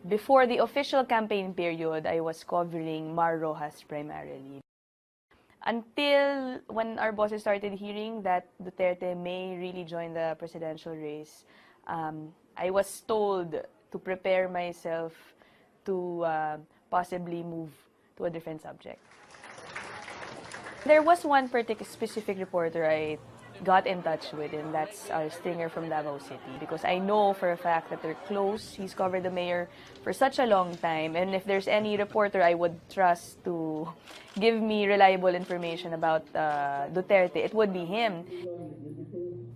before the official campaign period, I was covering Mar Rojas primarily. Until when our bosses started hearing that Duterte may really join the presidential race, I was told to prepare myself to possibly move to a different subject. There was one specific reporter I got in touch with, and that's our stringer from Davao City, because I know for a fact that they're close. He's covered the mayor for such a long time, and if there's any reporter I would trust to give me reliable information about Duterte, it would be him.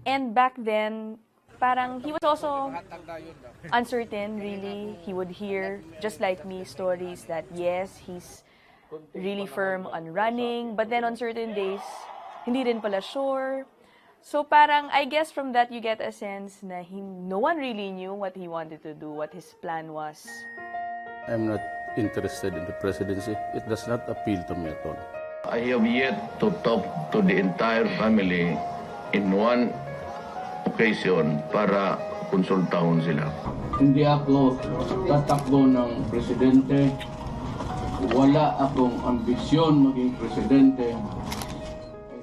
And back then, parang he was also uncertain, really. He would hear, just like me, stories that yes, he's really firm on running, but then on certain days, hindi rin pala sure. So parang, I guess from that you get a sense na no one really knew what he wanted to do, what his plan was. I'm not interested in the presidency. It does not appeal to me at all. I have yet to talk to the entire family in one occasion para konsultahon sila. Hindi ako tatakbo ng presidente. Wala akong ambisyon maging presidente.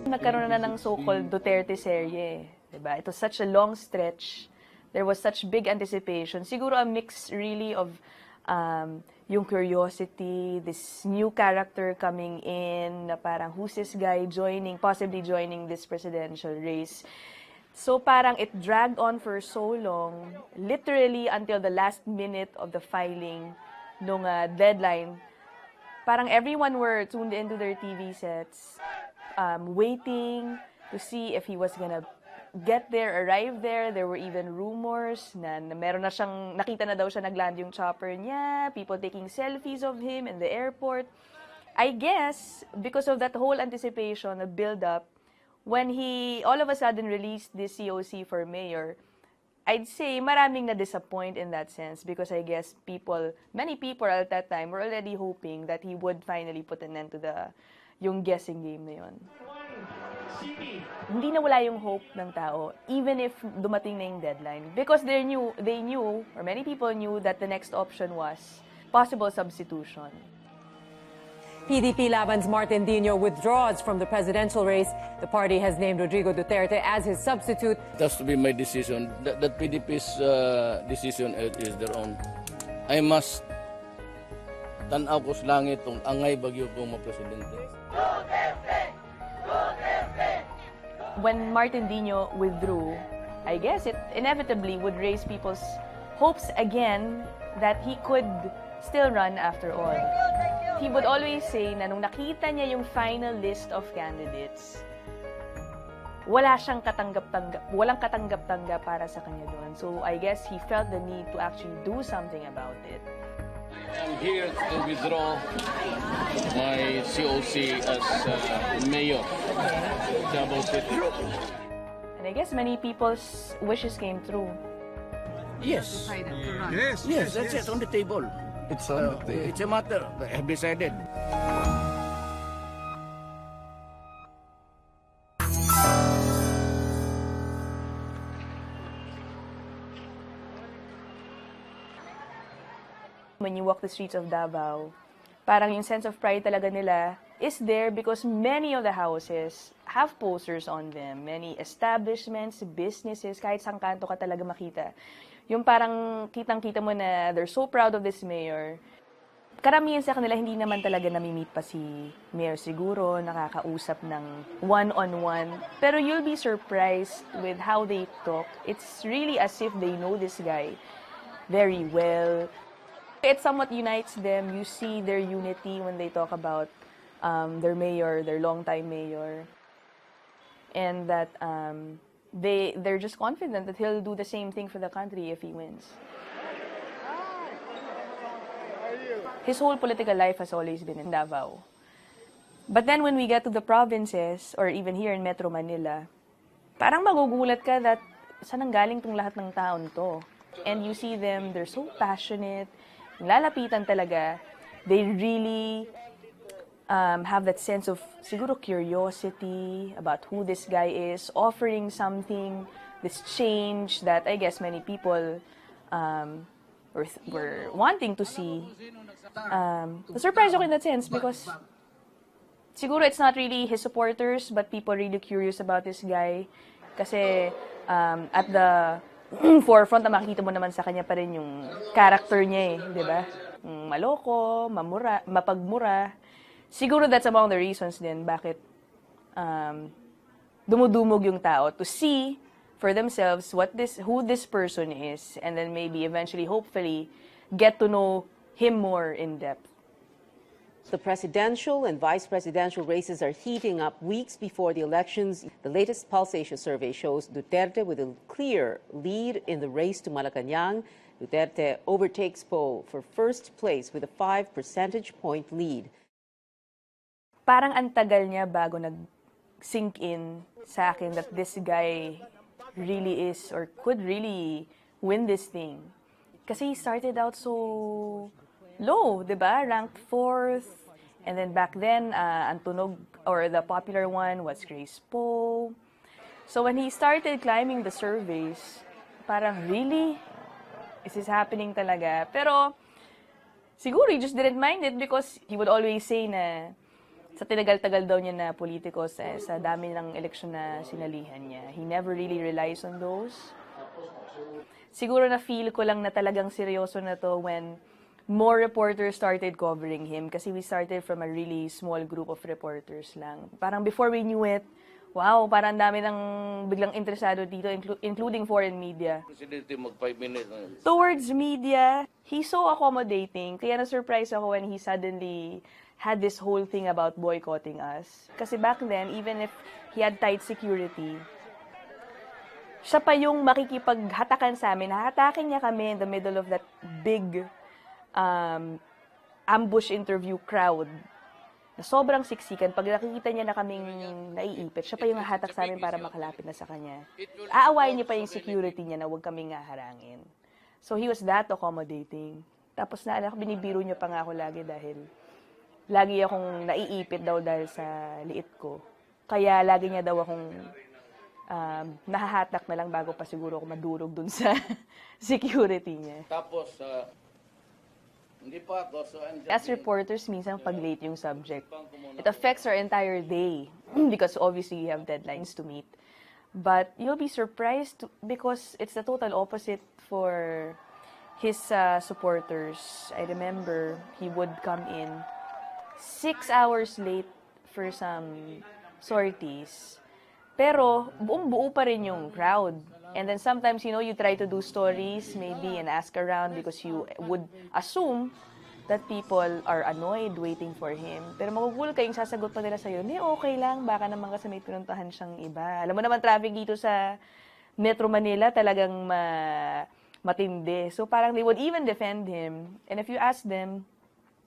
Nagkaroon na ng so-called Duterte serye, diba? It was such a long stretch. There was such big anticipation. Siguro a mix really of yung curiosity, this new character coming in, na parang who's this guy possibly joining this presidential race. So parang it dragged on for so long, literally until the last minute of the filing nung deadline. Parang everyone were tuned into their TV sets, waiting to see if he was gonna arrive there. There were even rumors na meron na siyang, nakita na daw siya nagland yung chopper niya, people taking selfies of him in the airport. I guess, because of that whole anticipation, the build-up, when he all of a sudden released this COC for mayor, I'd say maraming na-disappoint in that sense, because I guess many people at that time were already hoping that he would finally put an end to yung guessing game na yun. Hindi na wala yung hope ng tao, even if dumating na yung deadline. Because they knew, or many people knew, that the next option was possible substitution. PDP Laban's Martin Dino withdraws from the presidential race. The party has named Rodrigo Duterte as his substitute. It has to be my decision. That PDP's decision is their own. I must tanaw ko sa langit tong angay bagyo ko mo presidente. When Martin Dino withdrew, I guess it inevitably would raise people's hopes again that he could still run after all. He would always say na nung nakita niya yung final list of candidates, walang katanggap-tanggap para sa kanya doon. So I guess he felt the need to actually do something about it. I'm here to withdraw my COC as mayor of Davao City. And I guess many people's wishes came true. Yes. Yes, that's it, on the table. It's a matter. I have decided. When you walk the streets of Davao, parang yung sense of pride talaga nila is there because many of the houses have posters on them. Many establishments, businesses, kahit saan kanto ka talaga makita. Yung parang kitang-kita mo na they're so proud of this mayor. Karamihan sa kanila hindi naman talaga nami-meet pa si mayor siguro, nakakausap ng one-on-one. Pero you'll be surprised with how they talk. It's really as if they know this guy very well. It somewhat unites them. You see their unity when they talk about their mayor, their longtime mayor. And that they're just confident that he'll do the same thing for the country if he wins. His whole political life has always been in Davao. But then when we get to the provinces, or even here in Metro Manila, parang magugulat ka that saan nanggaling tong lahat ng taon to. And you see them, they're so passionate, lalapitan talaga. They really have that sense of siguro curiosity about who this guy is, offering something, this change that I guess many people were wanting to see. Surprised ako in that sense because siguro it's not really his supporters, but people really curious about this guy. Kasi at the forefront na makikita mo naman sa kanya pa rin yung character niya di ba? Maloko, mapagmura. Siguro that's among the reasons din bakit dumudumog yung tao to see for themselves who this person is, and then maybe eventually, hopefully, get to know him more in depth. The presidential and vice presidential races are heating up weeks before the elections. The latest Pulse Asia survey shows Duterte with a clear lead in the race to Malacanang. Duterte overtakes Poe for first place with a 5 percentage point lead. Parang antagal niya bago nag-sink in sa akin that this guy really is or could really win this thing. Kasi he started out so low, di ba? Ranked 4th. And then back then, ang tunog or the popular one was Grace Poe. So when he started climbing the surveys, parang really? Is this happening talaga? Pero siguro he just didn't mind it because he would always say na sa tinagal-tagal daw niya na politikos sa dami ng eleksyon na sinalihan niya. He never really relies on those. Siguro na feel ko lang na talagang seryoso na to when more reporters started covering him kasi we started from a really small group of reporters lang. Parang before we knew it, wow, parang dami ng biglang interesado dito, including foreign media. Presidente, mag 5 minutes. Towards media, he's so accommodating. Kaya na-surprise ako when he suddenly had this whole thing about boycotting us. Kasi back then, even if he had tight security, siya pa yung makikipaghatakan sa amin. Hahatakin niya kami in the middle of that big ambush interview crowd na sobrang siksikan. Pag nakikita niya na kaming naiipit, siya pa yung hahatak sa amin para makalapit na sa kanya. Aawayin niya pa yung security niya na huwag kaming haharangin. So he was that accommodating. Tapos binibiro niya pa nga ako lagi dahil lagi akong naiipit daw dahil sa liit ko. Kaya lagi niya daw akong nahahatak na lang bago pa siguro ako madurog dun sa security niya. Tapos, hindi pa ako. So As reporters, minsan pag late yung subject, it affects our entire day because obviously you have deadlines to meet. But you'll be surprised because it's the total opposite for his supporters. I remember he would come in 6 hours late for some sorties. Pero buong-buo pa rin yung crowd. And then sometimes, you try to do stories maybe and ask around because you would assume that people are annoyed waiting for him. Pero magugulat kayong sasagot pa nila sa'yo, hindi, okay lang, baka naman kasi may pinuntahan siyang iba. Alam mo naman, traffic dito sa Metro Manila talagang matindi. So parang they would even defend him. And if you ask them,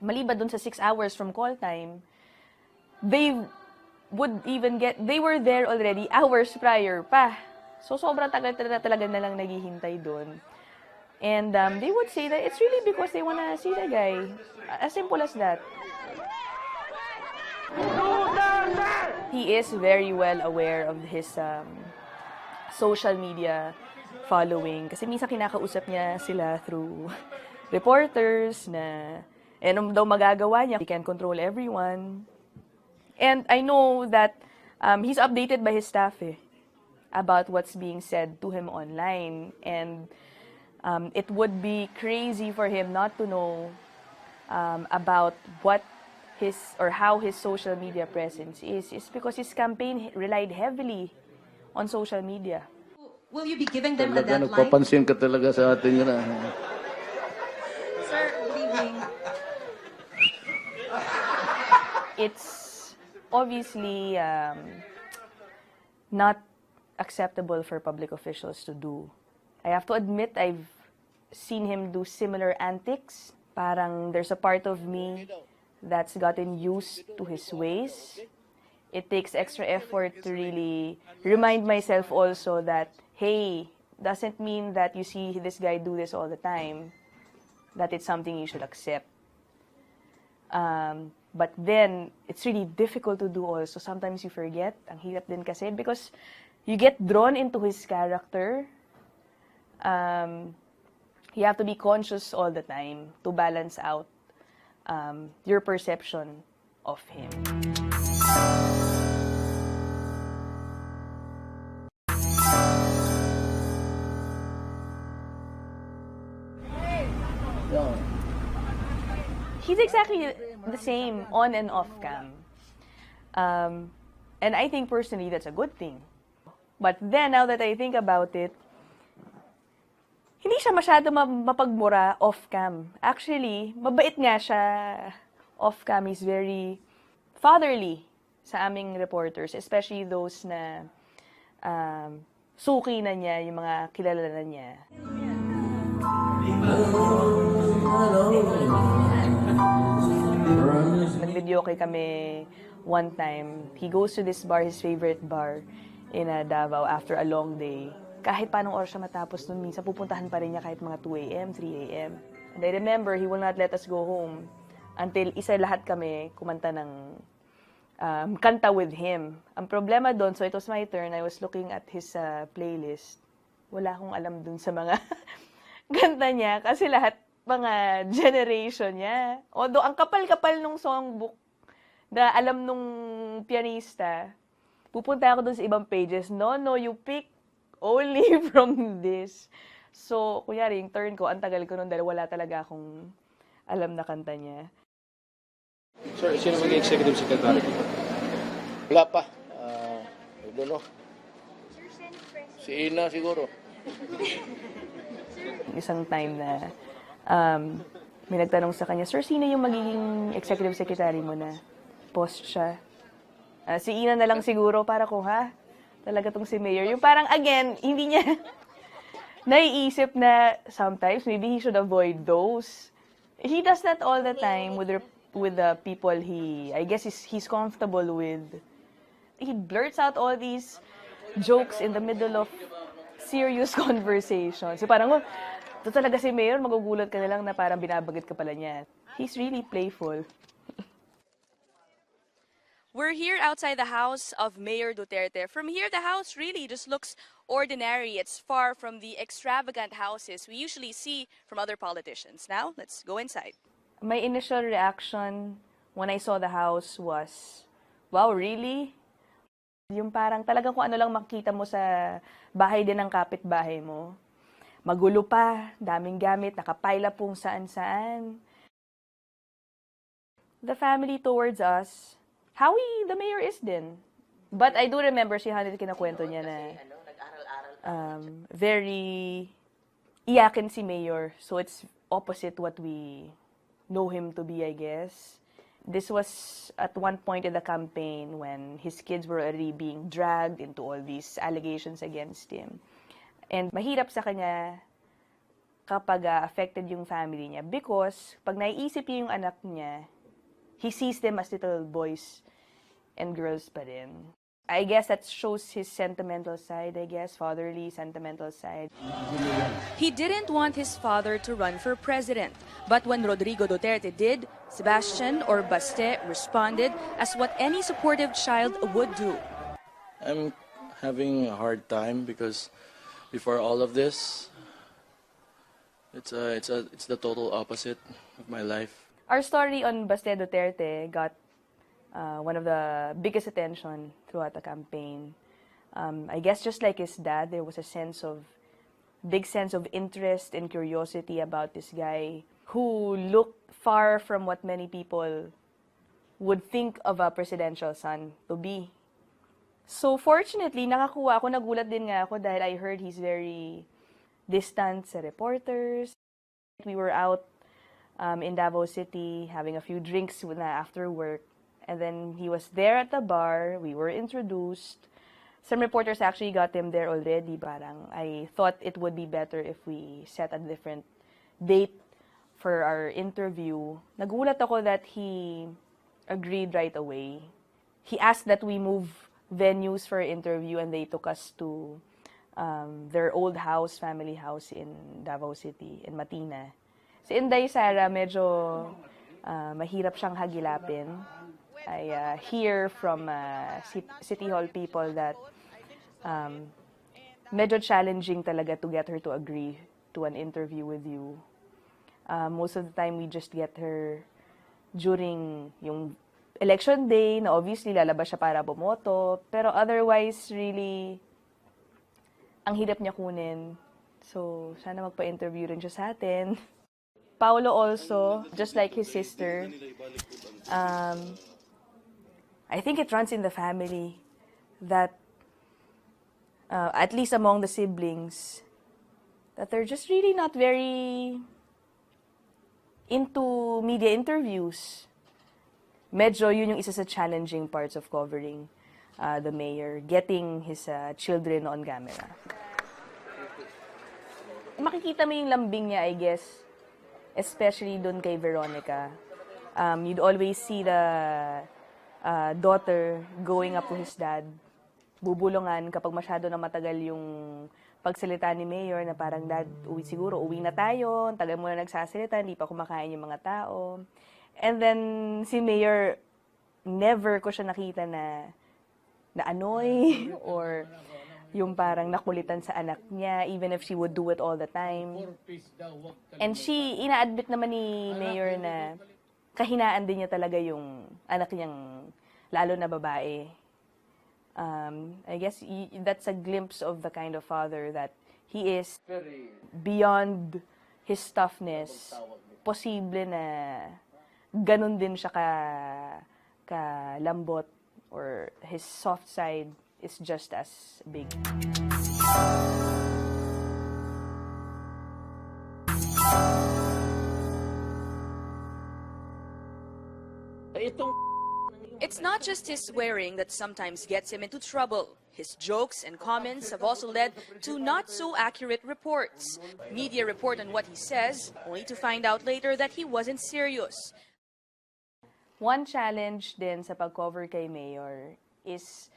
maliban dun sa 6 hours from call time, they were there already hours prior pa. So, sobrang tagal talaga na lang naghihintay doon. And they would say that it's really because they wanna see the guy. As simple as that. He is very well aware of his social media following. Kasi minsan kinakausap niya sila through reporters na anong daw magagawa niya. He can control everyone. And I know that he's updated by his staff about what's being said to him online. And it would be crazy for him not to know about what how his social media presence is. It's because his campaign relied heavily on social media. Will you be giving them a deadline? Nagpapansin ka talaga sa atin yun. Sir, good evening. It's obviously not acceptable for public officials to do. I have to admit, I've seen him do similar antics. Parang there's a part of me that's gotten used to his ways. It takes extra effort to really remind myself also that, hey, doesn't mean that you see this guy do this all the time, that it's something you should accept. But then, it's really difficult to do also. Sometimes you forget. Ang hirap din kasi because you get drawn into his character. you have to be conscious all the time to balance out your perception of him. He's exactly the same on and off cam. And I think personally that's a good thing. But then, now that I think about it, hindi siya masyado mapagmura off-cam. Actually, mabait nga siya off-cam. He's very fatherly sa aming reporters, especially those na suki na niya, yung mga kilala na niya. Nag-videoke kami one time. He goes to this bar, his favorite bar in Davao after a long day. Kahit paanong oras siya matapos nun, minsan pupuntahan pa rin niya kahit mga 2 a.m., 3 a.m. And I remember, he will not let us go home until isa lahat kami kumanta ng kanta with him. Ang problema doon, so it was my turn, I was looking at his playlist. Wala akong alam dun sa mga kanta niya kasi lahat mga generation niya. Although, ang kapal-kapal nung songbook na alam nung pianista, pupunta ako dun sa ibang pages. No, you pick only from this. So, kunyari, yung turn ko, ang tagal ko nun dahil wala talaga akong alam na kanta niya. Sir, sino maging executive secretary? Wala pa. I don't know. Si Ina siguro. Isang time na may nagtanong sa kanya, Sir, sino yung magiging executive secretary mo na? Post siya. Si Ina na lang siguro para ko, talaga tong si Mayor. Yung parang, again, hindi niya naiisip na sometimes maybe he should avoid those. He does that all the time with the people I guess he's comfortable with. He blurts out all these jokes in the middle of serious conversations. So parang, ito talaga si Mayor, magugulat ka na lang na parang binabagit ka pala niya. He's really playful. We're here outside the house of Mayor Duterte. From here, the house really just looks ordinary. It's far from the extravagant houses we usually see from other politicians. Now, let's go inside. My initial reaction when I saw the house was, wow, really? Yung parang talagang kung ano lang makita mo sa bahay din ng kapitbahay mo. Magulo pa, daming gamit, nakapaila pong saan-saan. The family towards us, Howie, the mayor is din. But I do remember si Hanit kinakwento niya na very iyakin si mayor. So it's opposite what we know him to be, I guess. This was at one point in the campaign when his kids were already being dragged into all these allegations against him. And mahirap sa kanya kapag affected yung family niya because pag naiisip niya yung anak niya, he sees them as little boys and girls pa rin. I guess that shows his sentimental side, fatherly sentimental side. He didn't want his father to run for president. But when Rodrigo Duterte did, Sebastian or Baste responded as what any supportive child would do. I'm having a hard time because before all of this, it's the total opposite of my life. Our story on Baste Duterte got one of the biggest attention throughout the campaign. I guess just like his dad, there was a big sense of interest and curiosity about this guy who looked far from what many people would think of a presidential son to be. So fortunately, nakakuha ako, nagulat din nga ako dahil I heard he's very distant sa reporters. We were out in Davao City having a few drinks after work. And then he was there at the bar. We were introduced. Some reporters actually got him there already. Parang I thought it would be better if we set a different date for our interview. Nagulat ako that he agreed right away. He asked that we move venues for interview and they took us to their old house, family house in Davao City, in Matina. Si Inday Sara, medyo mahirap siyang hagilapin. I hear from City Hall people that medyo challenging talaga to get her to agree to an interview with you. Most of the time, we just get her during yung election day, na obviously lalabas siya para bumoto. Pero otherwise, really, ang hirap niya kunin. So, sana magpa-interview rin siya sa atin. Paolo also, just like his sister, I think it runs in the family that, at least among the siblings, that they're just really not very into media interviews. Medyo yun yung isa sa challenging parts of covering the mayor, getting his children on camera. Makikita mo yung lambing niya, I guess, especially dun kay Veronica. You'd always see the daughter going up to his dad, bubulungan kapag masyado na matagal yung pagsalita ni Mayor na parang, Dad, siguro uwi na tayo, tagal mo na nagsasalita, hindi pa kumakain yung mga tao. And then, si Mayor, never ko siya nakita na annoy or yung parang nakulitan sa anak niya, even if she would do it all the time. And ina-admit naman ni Mayor na kahinaan din niya talaga yung anak niyang, lalo na babae. I guess that's a glimpse of the kind of father that he is. Beyond his toughness, posible na ganun din siya ka lambot, or his soft side is just as big. It's not just his swearing that sometimes gets him into trouble. His jokes and comments have also led to not so accurate reports. Media report on what he says, only to find out later that he wasn't serious. One challenge din sa pag-cover kay Mayor is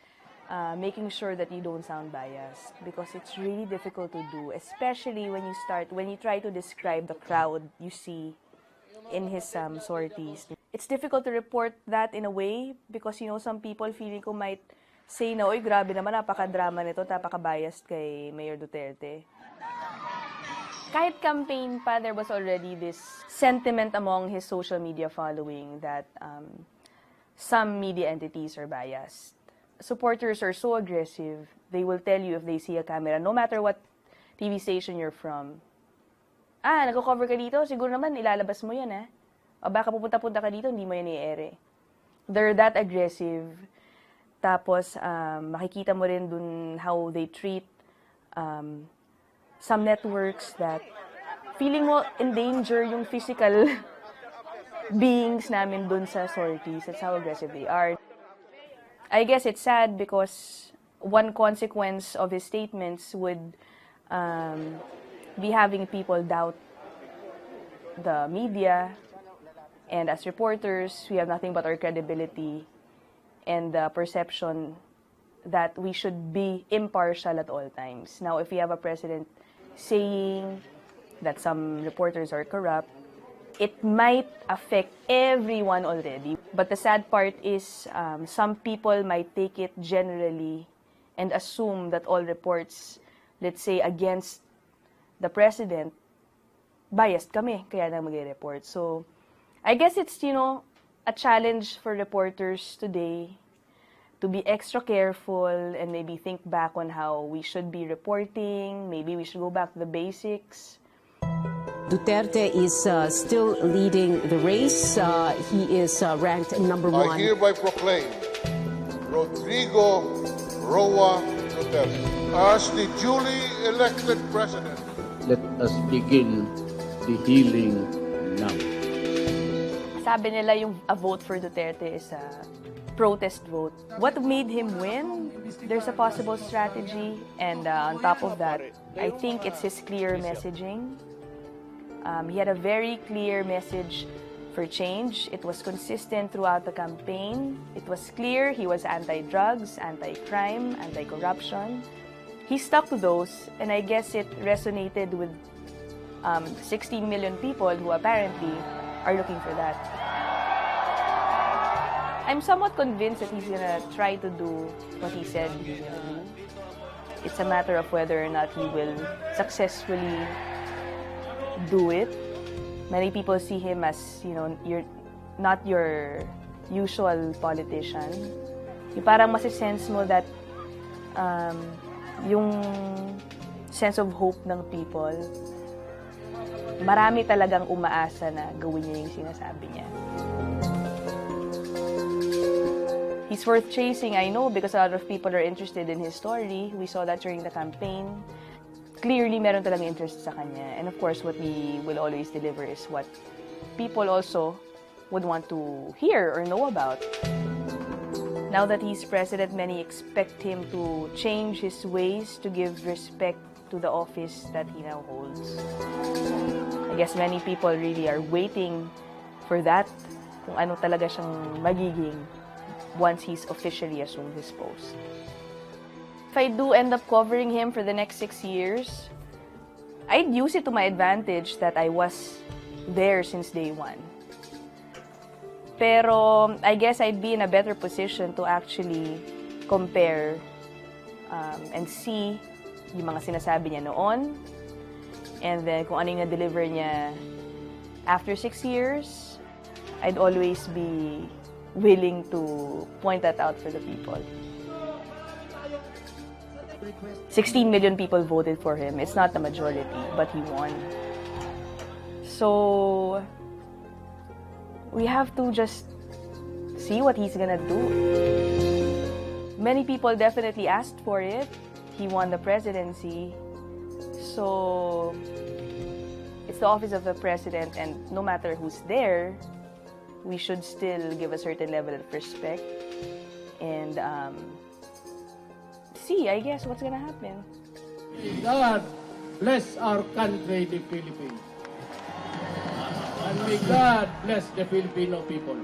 making sure that you don't sound biased, because it's really difficult to do, especially when you try to describe the crowd you see in his sorties. It's difficult to report that in a way because, some people feeling ko might say na, oy, grabe naman, napaka-drama nito, napaka-biased kay Mayor Duterte. Kahit campaign pa, there was already this sentiment among his social media following that some media entities are biased. Supporters are so aggressive, they will tell you if they see a camera, no matter what TV station you're from. Nagko-cover ka dito, siguro naman ilalabas mo yan, O baka pupunta-punta ka dito, hindi mo yan i-ere. They're that aggressive. Tapos, makikita mo rin dun how they treat some networks that feeling mo endanger yung physical beings namin dun sa sorties. That's how aggressive they are. I guess it's sad because one consequence of his statements would be having people doubt the media. And as reporters, we have nothing but our credibility and the perception that we should be impartial at all times. Now, if we have a president saying that some reporters are corrupt, it might affect everyone already. But the sad part is some people might take it generally and assume that all reports, let's say, against the president, biased kami, kaya na mag-report. So, I guess it's, a challenge for reporters today to be extra careful and maybe think back on how we should be reporting. Maybe we should go back to the basics. Duterte is still leading the race. He is ranked number one. I hereby proclaim Rodrigo Roa Duterte as the duly elected president. Let us begin the healing now. Sabi nila yung a vote for Duterte is a protest vote. What made him win? There's a possible strategy, and on top of that, I think it's his clear messaging. He had a very clear message for change. It was consistent throughout the campaign. It was clear he was anti-drugs, anti-crime, anti-corruption. He stuck to those, and I guess it resonated with 16 million people who apparently are looking for that. I'm somewhat convinced that he's gonna try to do what he said he's gonna do. It's a matter of whether or not he will successfully do it. Many people see him as, you're not your usual politician. Yung parang masisense mo that yung sense of hope ng people, marami talagang umaasa na gawin niya yung sinasabi niya. He's worth chasing, I know, because a lot of people are interested in his story. We saw that during the campaign. Clearly, meron talagang interest sa kanya. And of course, what we will always deliver is what people also would want to hear or know about. Now that he's president, many expect him to change his ways to give respect to the office that he now holds. I guess many people really are waiting for that, kung ano talaga siyang magiging once he's officially assumed his post. If I do end up covering him for the next 6 years, I'd use it to my advantage that I was there since day one. Pero I guess I'd be in a better position to actually compare and see yung mga sinasabi niya noon, and then kung ano yung na-deliver niya after 6 years, I'd always be willing to point that out for the people. 16 million people voted for him. It's not the majority, but he won. So, we have to just see what he's gonna do. Many people definitely asked for it. He won the presidency. So, it's the office of the president, and no matter who's there, we should still give a certain level of respect and see, I guess, what's gonna happen. God bless our country, the Philippines. And may God bless the Filipino people.